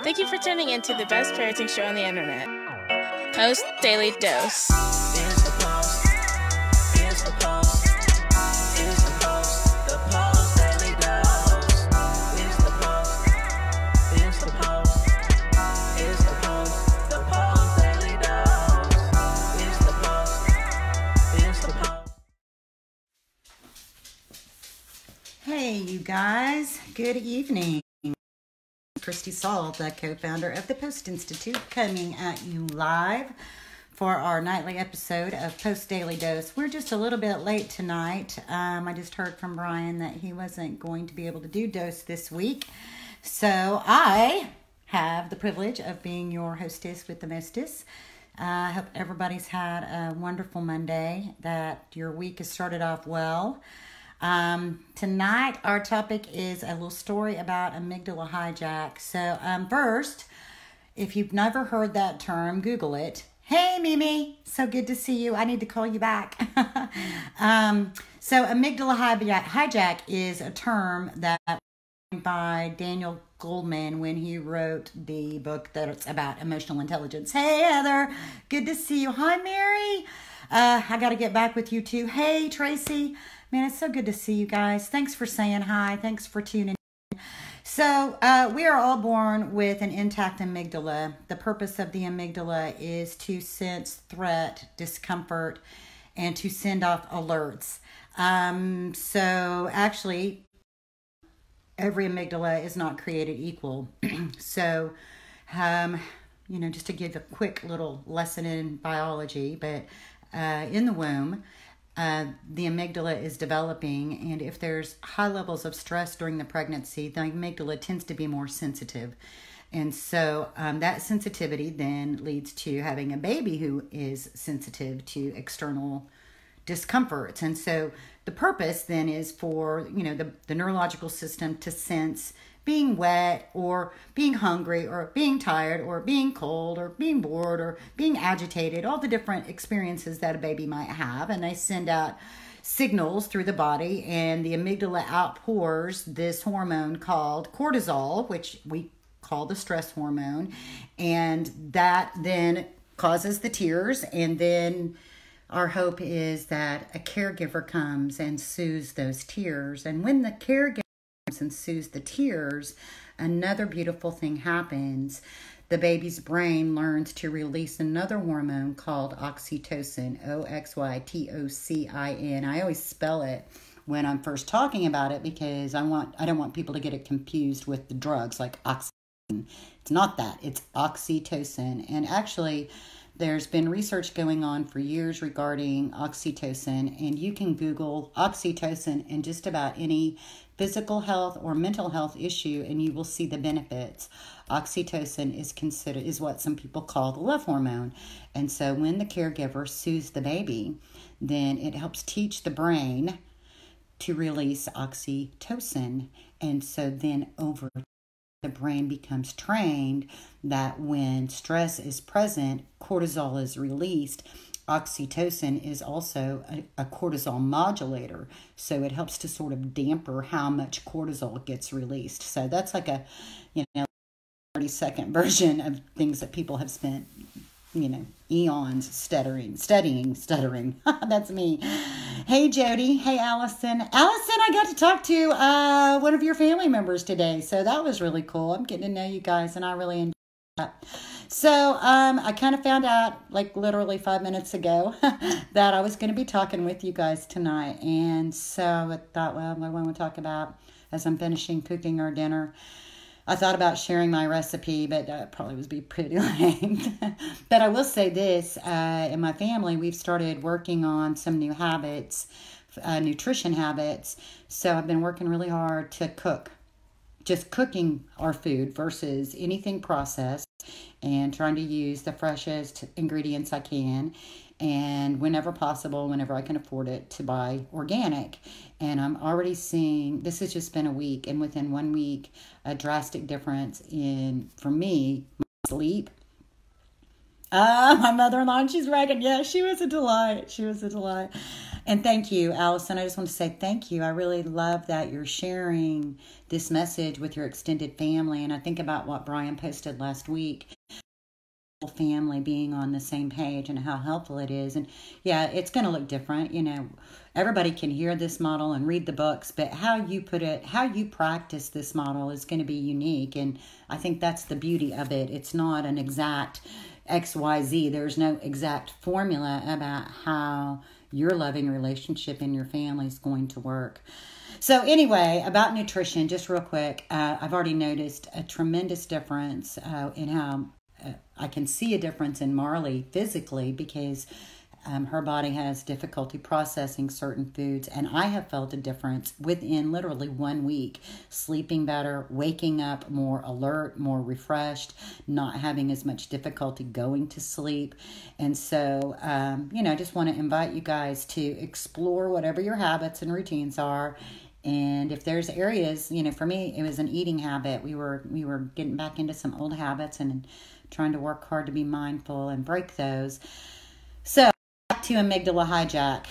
Thank you for tuning in to the best parenting show on the internet, Post Daily Dose. Here's the post. Here's the post. Here's the post. The Post Daily Dose. Here's the post. Here's the post. Here's the post. The Post Daily Dose. Here's the post. Here's the post. Hey, you guys. Good evening. Kristi, Saul, the co-founder of the Post+Institute, coming at you live for our nightly episode of Post Daily Dose. We're just a little bit late tonight. I just heard from Brian that he wasn't going to be able to do Dose this week. So I have the privilege of being your hostess with the mostess. I hope everybody's had a wonderful Monday, that your week has started off well. Tonight our topic is a little story about amygdala hijack. So first, if you've never heard that term, Google it. Hey Mimi, so good to see you. I need to call you back. So amygdala hijack is a term that by Daniel Goleman when he wrote the book that's about emotional intelligence. Hey Heather, good to see you. Hi Mary. I got to get back with you too. Hey Tracy. Man, it's so good to see you guys. Thanks for saying hi. Thanks for tuning in. So, we are all born with an intact amygdala. The purpose of the amygdala is to sense threat, discomfort, and to send off alerts. So, actually, every amygdala is not created equal. So, just to give a quick little lesson in biology, but in the womb, the amygdala is developing, and if there's high levels of stress during the pregnancy, the amygdala tends to be more sensitive. And so that sensitivity then leads to having a baby who is sensitive to external discomforts. And so the purpose then is for, the neurological system to sense being wet or being hungry or being tired or being cold or being bored or being agitated, all the different experiences that a baby might have. And they send out signals through the body, and the amygdala outpours this hormone called cortisol, which we call the stress hormone. And that then causes the tears. And then our hope is that a caregiver comes and soothes those tears. And when the caregiver and soothes the tears, another beautiful thing happens. The baby's brain learns to release another hormone called oxytocin, oxytocin. I always spell it when I'm first talking about it because I don't want people to get it confused with the drugs like oxytocin. It's not that. It's oxytocin. And actually, there's been research going on for years regarding oxytocin, and you can Google oxytocin and just about any physical health or mental health issue, and you will see the benefits. Oxytocin is what some people call the love hormone. And so when the caregiver soothes the baby, then it helps teach the brain to release oxytocin. And so then over the brain becomes trained that when stress is present, cortisol is released. Oxytocin is also a cortisol modulator, so it helps to sort of damper how much cortisol gets released. So that's like a 30-second version of things that people have spent eons stuttering. That's me. Hey, Jody. Hey, Allison. Allison, I got to talk to one of your family members today, so that was really cool. I'm getting to know you guys, and I really enjoyed that. So I kind of found out, literally 5 minutes ago, that I was going to be talking with you guys tonight, and so I thought, well, what do I want to talk about as I'm finishing cooking our dinner? I thought about sharing my recipe, but that probably would be pretty lame. But I will say this, in my family, we've started working on some new habits, nutrition habits. So I've been working really hard to cook, just cooking our food versus anything processed, and trying to use the freshest ingredients I can. And whenever possible, whenever I can afford it, to buy organic. And I'm already seeing, this has just been a week, and within 1 week, a drastic difference in, for me, my sleep, My mother-in-law, she's bragging. Yeah, she was a delight. She was a delight. And thank you, Allison. I just want to say thank you. I really love that you're sharing this message with your extended family. And I think about what Brian posted last week, family being on the same page and how helpful it is. And yeah, it's going to look different. You know, everybody can hear this model and read the books, but how you put it, how you practice this model is going to be unique. And I think that's the beauty of it. It's not an exact XYZ. There's no exact formula about how your loving relationship in your family is going to work. So anyway, about nutrition, just real quick, I've already noticed a tremendous difference in how I can see a difference in Marley physically because her body has difficulty processing certain foods, and I have felt a difference within literally 1 week, sleeping better, waking up more alert, more refreshed, not having as much difficulty going to sleep. And so, I just want to invite you guys to explore whatever your habits and routines are. And if there's areas, for me, it was an eating habit. We were getting back into some old habits and trying to work hard to be mindful and break those. So back to Amygdala Hijack.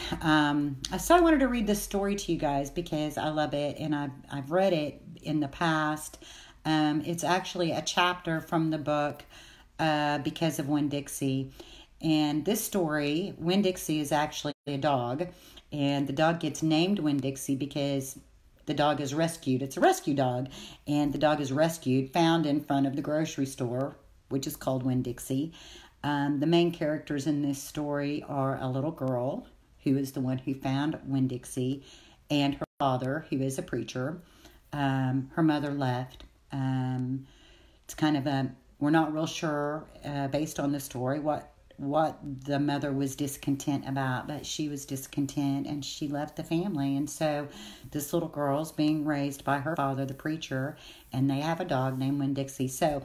So I wanted to read this story to you guys because I love it and I've read it in the past. It's actually a chapter from the book Because of Winn-Dixie. And this story, Winn-Dixie is actually a dog. And the dog gets named Winn-Dixie because the dog is rescued. It's a rescue dog. And the dog is rescued, found in front of the grocery store, which is called Winn-Dixie. The main characters in this story are a little girl, who is the one who found Winn-Dixie, and her father, who is a preacher. Her mother left. It's kind of we're not real sure, based on the story, what the mother was discontent about, but she was discontent and she left the family. And so this little girl's being raised by her father, the preacher, and they have a dog named Winn-Dixie. So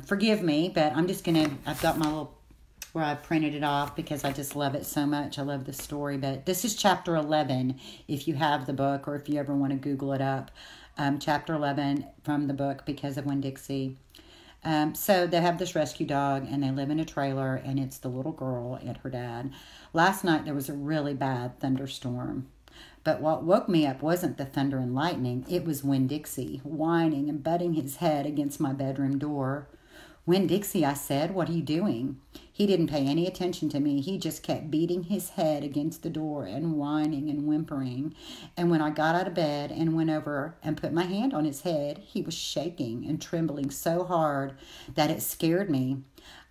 forgive me, but I've got my little, where I printed it off because I just love it so much. I love the story, but this is chapter 11 if you have the book or if you ever want to Google it up. Chapter 11 from the book Because of Winn-Dixie. So they have this rescue dog and they live in a trailer, and it's the little girl and her dad. Last night there was a really bad thunderstorm, but what woke me up wasn't the thunder and lightning. It was Winn-Dixie whining and butting his head against my bedroom door. "Winn-Dixie," I said, "what are you doing?" He didn't pay any attention to me. He just kept beating his head against the door and whining and whimpering. And when I got out of bed and went over and put my hand on his head, he was shaking and trembling so hard that it scared me.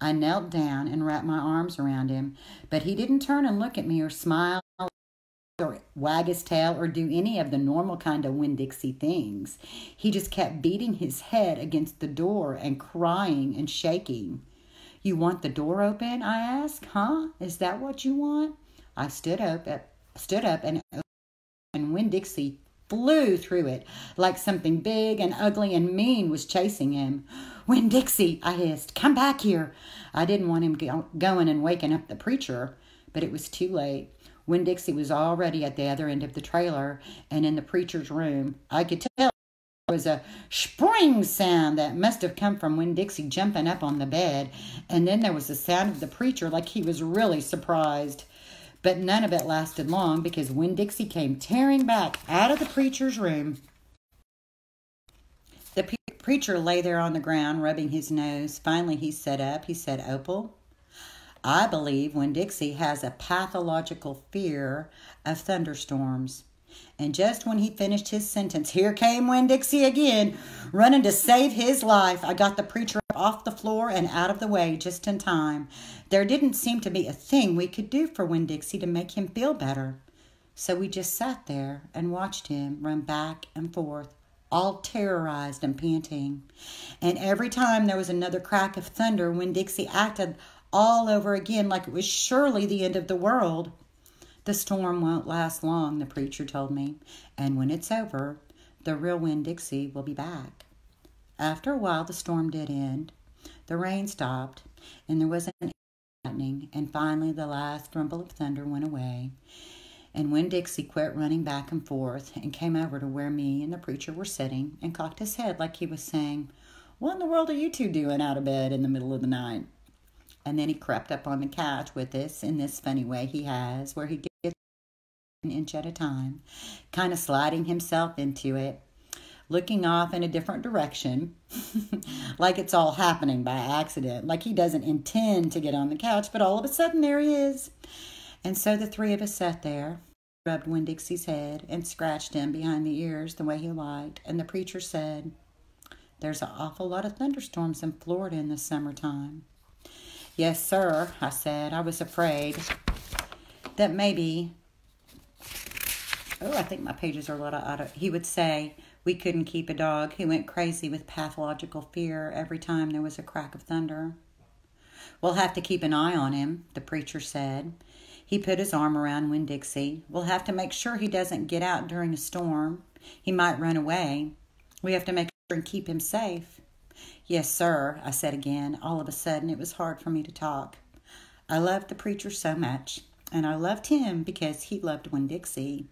I knelt down and wrapped my arms around him, but he didn't turn and look at me or smile or wag his tail or do any of the normal kind of Winn-Dixie things. He just kept beating his head against the door and crying and shaking. "You want the door open?" I asked. "Huh? Is that what you want?" I stood up and Winn-Dixie flew through it like something big and ugly and mean was chasing him. "Winn-Dixie," I hissed, "come back here." I didn't want him going and waking up the preacher, but it was too late. Winn-Dixie was already at the other end of the trailer and in the preacher's room. I could tell there was a spring sound that must have come from Winn-Dixie jumping up on the bed, and then there was the sound of the preacher like he was really surprised. But none of it lasted long because Winn-Dixie came tearing back out of the preacher's room. The preacher lay there on the ground rubbing his nose. Finally he sat up. He said, "Opal, I believe Winn-Dixie has a pathological fear of thunderstorms." And just when he finished his sentence, here came Winn-Dixie again, running to save his life. I got the preacher up off the floor and out of the way just in time. There didn't seem to be a thing we could do for Winn-Dixie to make him feel better. So we just sat there and watched him run back and forth, all terrorized and panting. And every time there was another crack of thunder, Winn-Dixie acted all over again like it was surely the end of the world. "The storm won't last long," the preacher told me, "and when it's over, the real Winn-Dixie will be back." After a while, the storm did end. The rain stopped, and there wasn't any lightning, and finally the last rumble of thunder went away. And Winn-Dixie quit running back and forth and came over to where me and the preacher were sitting and cocked his head like he was saying, "What in the world are you two doing out of bed in the middle of the night?" And then he crept up on the couch with us in this funny way he has, where he gets an inch at a time, kind of sliding himself into it, looking off in a different direction, like it's all happening by accident, like he doesn't intend to get on the couch, but all of a sudden there he is. And so the three of us sat there, rubbed Winn-Dixie's head, and scratched him behind the ears the way he liked. And the preacher said, "There's an awful lot of thunderstorms in Florida in the summertime." "Yes, sir," I said. I was afraid that maybe, I think my pages are a little out of, he would say, we couldn't keep a dog who went crazy with pathological fear every time there was a crack of thunder. "We'll have to keep an eye on him," the preacher said. He put his arm around Winn-Dixie. "We'll have to make sure he doesn't get out during a storm. He might run away. We have to make sure and keep him safe." "Yes, sir," I said again. All of a sudden, it was hard for me to talk. I loved the preacher so much, and I loved him because he loved Winn-Dixie.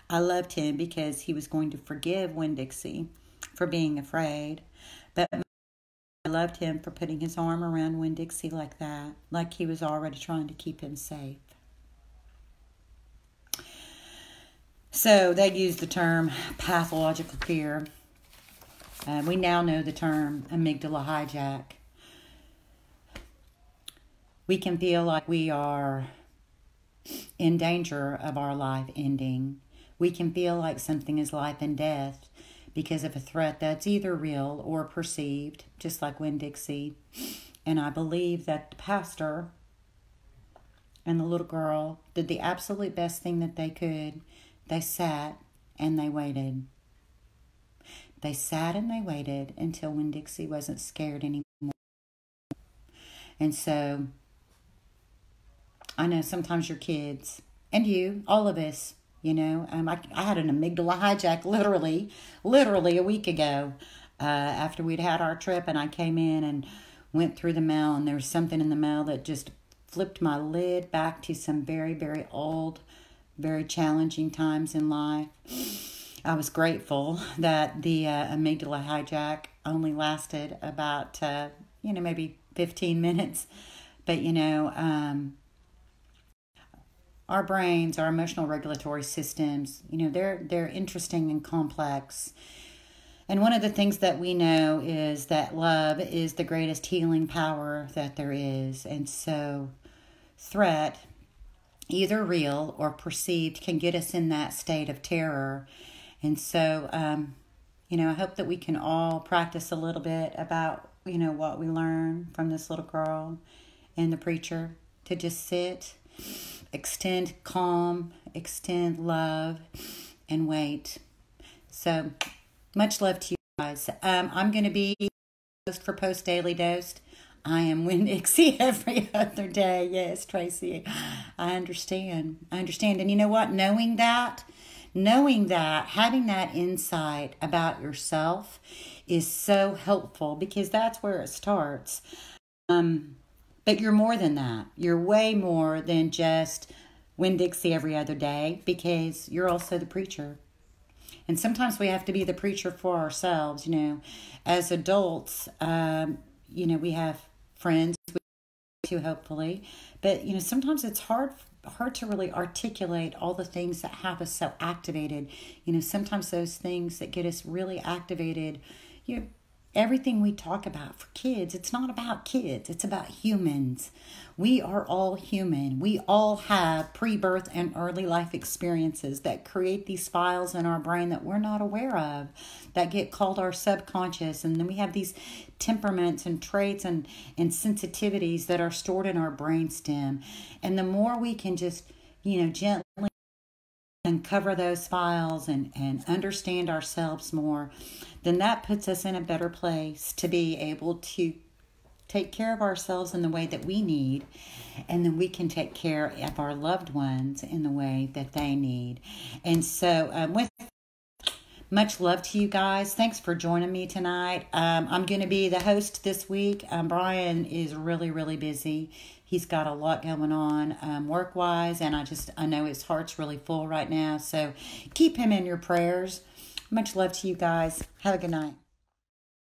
I loved him because he was going to forgive Winn-Dixie for being afraid. But I loved him for putting his arm around Winn-Dixie like that, like he was already trying to keep him safe. So they used the term pathological fear. We now know the term amygdala hijack. We can feel like we are in danger of our life ending. We can feel like something is life and death because of a threat that's either real or perceived, just like Winn-Dixie. And I believe that the pastor and the little girl did the absolute best thing that they could. They sat and they waited. They sat and they waited until Winn-Dixie wasn't scared anymore. And so, I know sometimes your kids, and you, all of us, I had an amygdala hijack literally a week ago after we'd had our trip, and I came in and went through the mail, and there was something in the mail that just flipped my lid back to some very, very old, very challenging times in life. I was grateful that the amygdala hijack only lasted about, maybe 15 minutes. But, our brains, our emotional regulatory systems, they're interesting and complex. And one of the things that we know is that love is the greatest healing power that there is. And so threat, either real or perceived, can get us in that state of terror. And so, I hope that we can all practice a little bit about, what we learned from this little girl and the preacher, to just sit, extend calm, extend love, and wait. So, much love to you guys. I'm going to be host for Post Daily Dose. I am Winn-Dixie every other day. Yes, Tracy, I understand. And you know what? Knowing that, having that insight about yourself is so helpful, because that's where it starts. But you're more than that. You're way more than just Winn-Dixie every other day, because you're also the preacher. And sometimes we have to be the preacher for ourselves, As adults, we have friends too, hopefully. But, sometimes it's hard to really articulate all the things that have us so activated. Sometimes those things that get us really activated, everything we talk about for kids, it's not about kids, it's about humans. We are all human. We all have pre-birth and early life experiences that create these files in our brain that we're not aware of, that get called our subconscious. And then we have these temperaments and traits and sensitivities that are stored in our brainstem. And the more we can just, gently uncover those files and understand ourselves more, then that puts us in a better place to be able to take care of ourselves in the way that we need, and then we can take care of our loved ones in the way that they need. And so with much love to you guys. Thanks for joining me tonight. I'm going to be the host this week. Brian is really, really busy. He's got a lot going on work-wise, and I know his heart's really full right now. So keep him in your prayers. Much love to you guys. Have a good night.